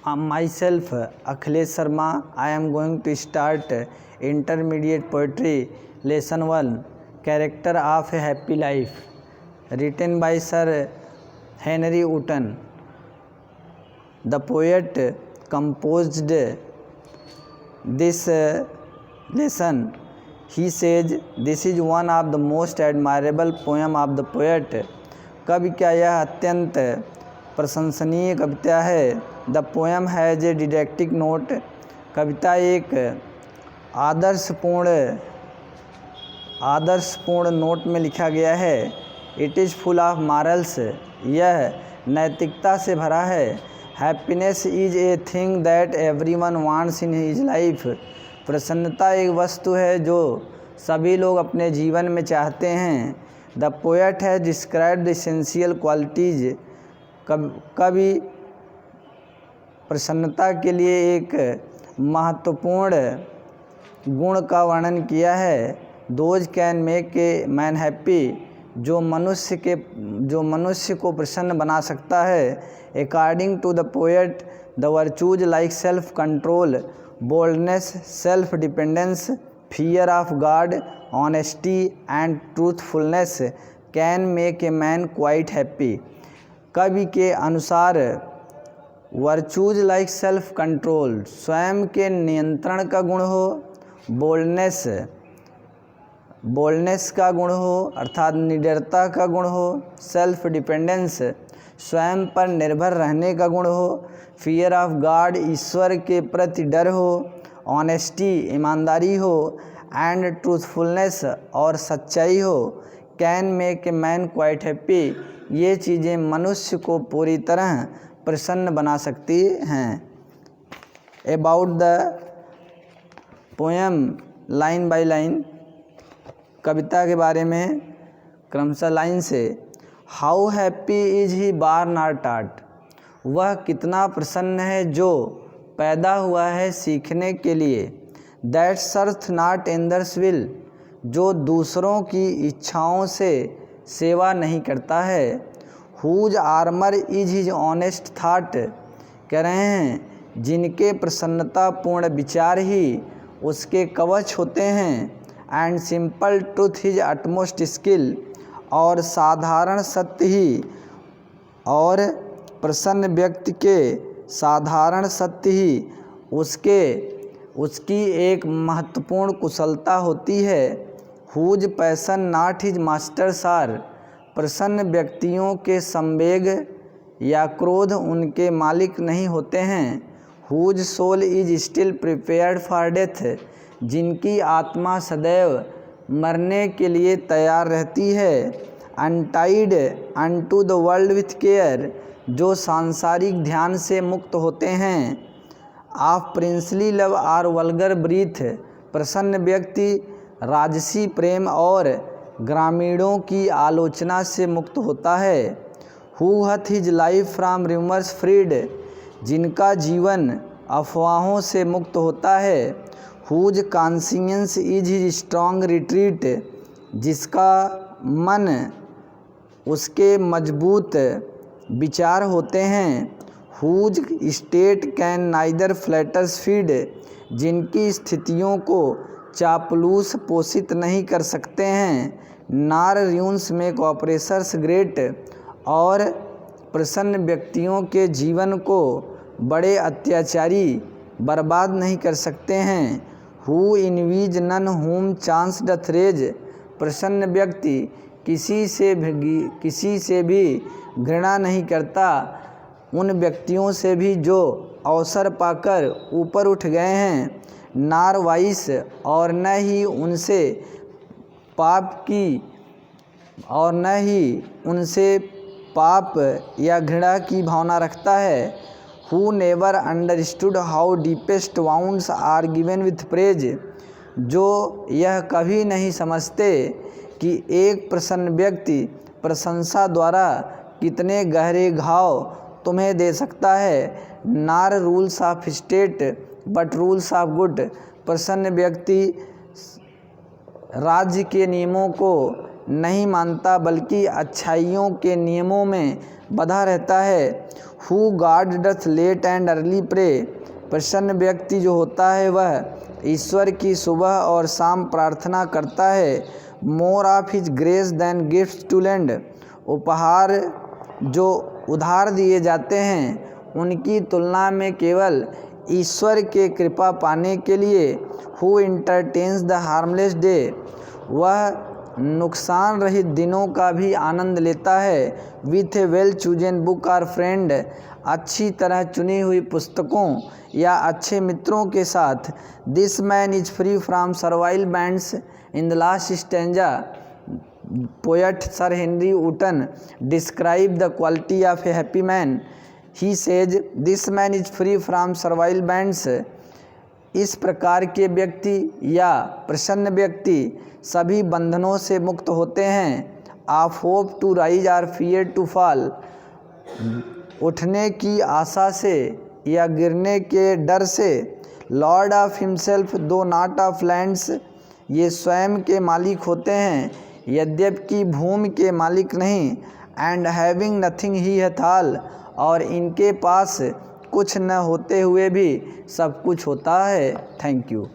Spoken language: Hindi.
Myself, Akhilesh Sharma. I am going to start intermediate poetry lesson 1, Character of a Happy Life, written by Sir Henry Wotton. The poet composed this lesson. He says, this is one of the most admirable poem of the poet. कवि का यह अत्यंत प्रशंसनीय कविता है. The poem has a didactic note. कविता एक आदर्शपूर्ण नोट में लिखा गया है. It is full of morals. यह नैतिकता से भरा है. Happiness is a thing that everyone wants in his life. प्रसन्नता एक वस्तु है जो सभी लोग अपने जीवन में चाहते हैं. The poet has described the essential qualities. कवि प्रसन्नता के लिए एक महत्वपूर्ण गुण का वर्णन किया है. Those can make a man happy. जो मनुष्य को प्रसन्न बना सकता है. According to the poet, the virtues like self control, boldness, self dependence, fear of God, honesty and truthfulness can make a man quite happy. कवि के अनुसार वर्चूज लाइक सेल्फ कंट्रोल, स्वयं के नियंत्रण का गुण हो. बोल्डनेस का गुण हो अर्थात निडरता का गुण हो. सेल्फ डिपेंडेंस, स्वयं पर निर्भर रहने का गुण हो. फियर ऑफ गॉड, ईश्वर के प्रति डर हो. ऑनेस्टी, ईमानदारी हो. एंड ट्रूथफुलनेस, और सच्चाई हो. Can make a man quite happy. ये चीज़ें मनुष्य को पूरी तरह प्रसन्न बना सकती हैं. About the poem line by line. कविता के बारे में क्रमशः लाइन से. हाउ हैप्पी इज ही बार्न आर टाट. वह कितना प्रसन्न है जो पैदा हुआ है सीखने के लिए. That serveth not another's will. जो दूसरों की इच्छाओं से सेवा नहीं करता है. Whose armour is his honest thought. कह रहे हैं जिनके प्रसन्नतापूर्ण विचार ही उसके कवच होते हैं. And simple truth his utmost skill. और साधारण सत्य ही और प्रसन्न व्यक्ति के साधारण सत्य ही उसकी एक महत्वपूर्ण कुशलता होती है. Whose passions not his masters are. प्रसन्न व्यक्तियों के संवेग या क्रोध उनके मालिक नहीं होते हैं. Whose soul is still prepared for death. जिनकी आत्मा सदैव मरने के लिए तैयार रहती है. Untied unto the world with care. जो सांसारिक ध्यान से मुक्त होते हैं. Of princely love or vulgar breath. प्रसन्न व्यक्ति राजसी प्रेम और ग्रामीणों की आलोचना से मुक्त होता है. Who hath his life from rumours freed. जिनका जीवन अफवाहों से मुक्त होता है. Whose conscience is his strong retreat. जिसका मन उसके मजबूत विचार होते हैं. Whose state can neither flatterers feed. जिनकी स्थितियों को चापलूस पोषित नहीं कर सकते हैं. नार र्यून्स मेक ऑपरेशर्स ग्रेट. और प्रसन्न व्यक्तियों के जीवन को बड़े अत्याचारी बर्बाद नहीं कर सकते हैं. हु इनवीज नन हुम चांस डथ रेज. प्रसन्न व्यक्ति किसी से भी घृणा नहीं करता. उन व्यक्तियों से भी जो अवसर पाकर ऊपर उठ गए हैं. नार वाइस, और न ही उनसे पाप या घृणा की भावना रखता है. Who never understood how deepest wounds are given with praise. जो यह कभी नहीं समझते कि एक प्रसन्न व्यक्ति प्रशंसा द्वारा कितने गहरे घाव तुम्हें दे सकता है. नार rules of state but rules of good. प्रसन्न व्यक्ति राज्य के नियमों को नहीं मानता बल्कि अच्छाइयों के नियमों में बधा रहता है। Who God doth late and early pray, प्रसन्न व्यक्ति जो होता है वह ईश्वर की सुबह और शाम प्रार्थना करता है। More of his grace than gifts to lend, उपहार जो उधार दिए जाते हैं उनकी तुलना में केवल ईश्वर के कृपा पाने के लिए। Who entertains the harmless day, वह नुकसान रहित दिनों का भी आनंद लेता है। With a well chosen book or friend, अच्छी तरह चुनी हुई पुस्तकों या अच्छे मित्रों के साथ। This man is free from servile bands. In the last stanza poet sir Henry Vuitton describe the quality of A happy man. He says this man is free from servile bands, इस प्रकार के व्यक्ति या प्रसन्न व्यक्ति सभी बंधनों से मुक्त होते हैं। Of hope to rise or fear to fall, उठने की आशा से या गिरने के डर से। Lord of himself though not of lands, ये स्वयं के मालिक होते हैं यद्यपि भूमि के मालिक नहीं। And having nothing he hath all, और इनके पास कुछ न होते हुए भी सब कुछ होता है। Thank you.